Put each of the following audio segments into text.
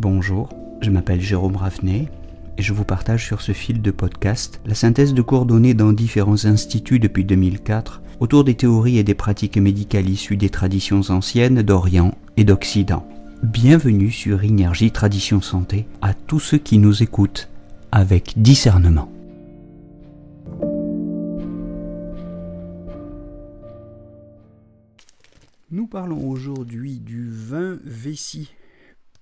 Bonjour, je m'appelle Jérôme Ravenet et je vous partage sur ce fil de podcast la synthèse de cours donnés dans différents instituts depuis 2004 autour des théories et des pratiques médicales issues des traditions anciennes d'Orient et d'Occident. Bienvenue sur Énergie Tradition Santé à tous ceux qui nous écoutent avec discernement. Nous parlons aujourd'hui du vin vessie,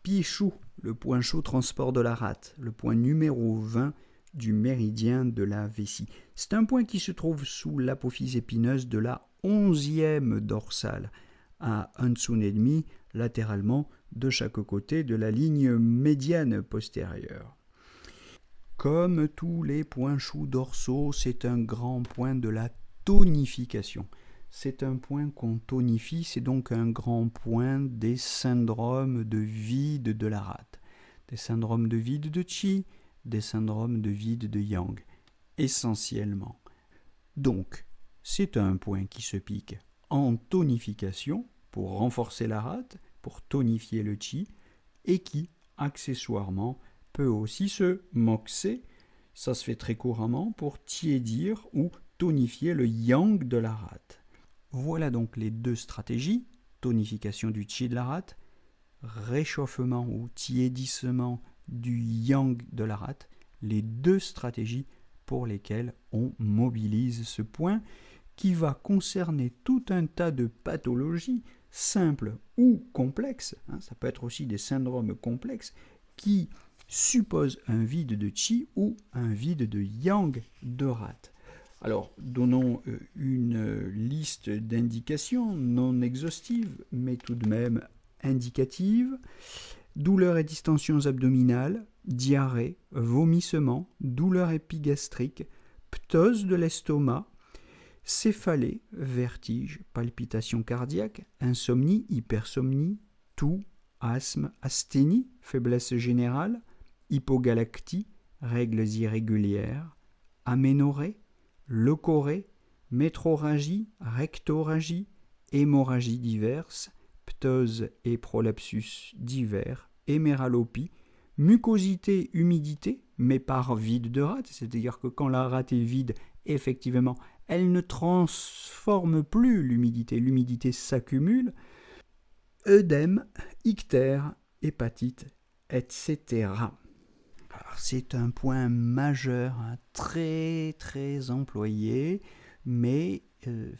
Pichou, le point chaud transport de la rate, le point numéro 20 du méridien de la vessie. C'est un point qui se trouve sous l'apophyse épineuse de la 11e dorsale, à 1,5 dessous latéralement de chaque côté de la ligne médiane postérieure. Comme tous les points chauds dorsaux, c'est un grand point de la tonification. C'est un point qu'on tonifie, c'est donc un grand point des syndromes de vide de la rate, des syndromes de vide de Qi, des syndromes de vide de Yang, essentiellement. Donc, c'est un point qui se pique en tonification pour renforcer la rate, pour tonifier le Qi, et qui, accessoirement, peut aussi se moxer, ça se fait très couramment, pour tiédir ou tonifier le Yang de la rate. Voilà donc les deux stratégies, tonification du Qi de la rate, réchauffement ou tiédissement du Yang de la rate, les deux stratégies pour lesquelles on mobilise ce point qui va concerner tout un tas de pathologies simples ou complexes, ça peut être aussi des syndromes complexes qui supposent un vide de Qi ou un vide de Yang de rate. Alors, donnons une liste d'indications non exhaustives, mais tout de même indicatives. Douleurs et distensions abdominales, diarrhée, vomissements, douleurs épigastriques, ptose de l'estomac, céphalée, vertige, palpitations cardiaques, insomnie, hypersomnie, toux, asthme, asthénie, faiblesse générale, hypogalactie, règles irrégulières, aménorrhée, leucorrhée, métrorragie, rectorragie, hémorragie diverses, ptose et prolapsus divers, héméralopie, mucosité, humidité, mais par vide de rate, c'est-à-dire que quand la rate est vide, effectivement, elle ne transforme plus l'humidité s'accumule, œdème, ictère, hépatite, etc. Alors, c'est un point majeur, très très employé, mais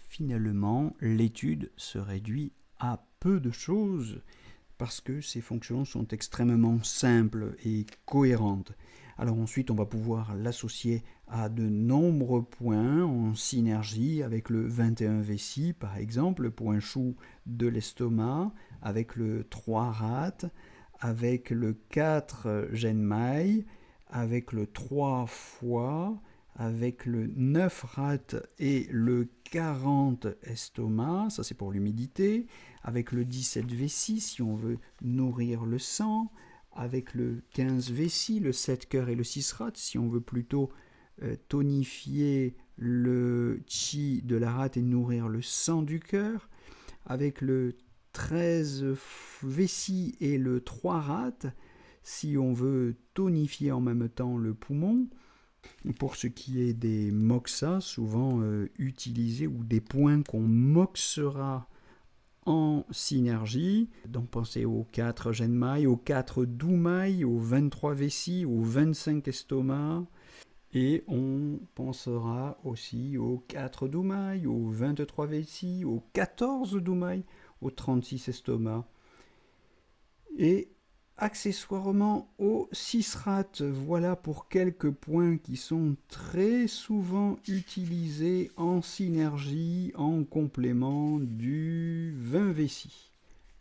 finalement l'étude se réduit à peu de choses parce que ces fonctions sont extrêmement simples et cohérentes. Alors ensuite on va pouvoir l'associer à de nombreux points en synergie avec le 21 vessie par exemple, le point chou de l'estomac, avec le 3 rate, avec le 4 genmaï, avec le 3 foie, avec le 9 rate et le 40 estomac, ça c'est pour l'humidité, avec le 17 vessie si on veut nourrir le sang, avec le 15 vessie, le 7 cœur et le 6 rate si on veut plutôt tonifier le Qi de la rate et nourrir le sang du cœur, avec le 13 vessie et le 3 rate si on veut tonifier en même temps le poumon. Pour ce qui est des moxas, souvent utilisés, ou des points qu'on moxera en synergie, donc pensez au 4 genmaï, au 4 doumaï, au 23 vessie, au 25 estomac, et on pensera aussi au 4 doumaï, au 23 vessie, au 14 doumaï, au 36 estomac, et accessoirement au 6 rate. Voilà pour quelques points qui sont très souvent utilisés en synergie, en complément du 20 vessie.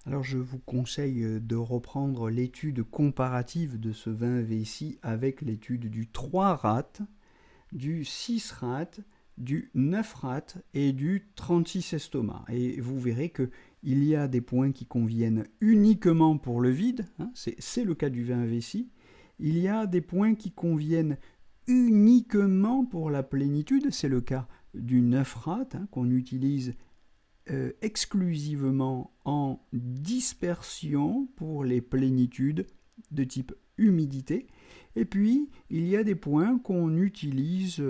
Alors je vous conseille de reprendre l'étude comparative de ce 20 vessie avec l'étude du 3 rate, du 6 rate, du 9 rate et du 36 estomac. Et vous verrez que il y a des points qui conviennent uniquement pour le vide, c'est le cas du 20 vessie. Il y a des points qui conviennent uniquement pour la plénitude, c'est le cas du 9 rate, qu'on utilise exclusivement en dispersion pour les plénitudes de type humidité. Et puis, il y a des points qu'on utilise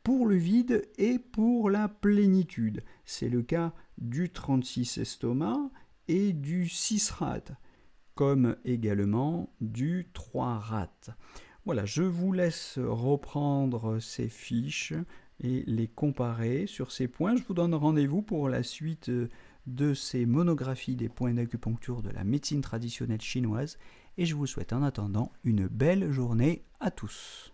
pour le vide et pour la plénitude. C'est le cas du 36 estomac et du 6 rat, comme également du 3 rat. Voilà, je vous laisse reprendre ces fiches et les comparer sur ces points. Je vous donne rendez-vous pour la suite de ces monographies des points d'acupuncture de la médecine traditionnelle chinoise et je vous souhaite en attendant une belle journée à tous.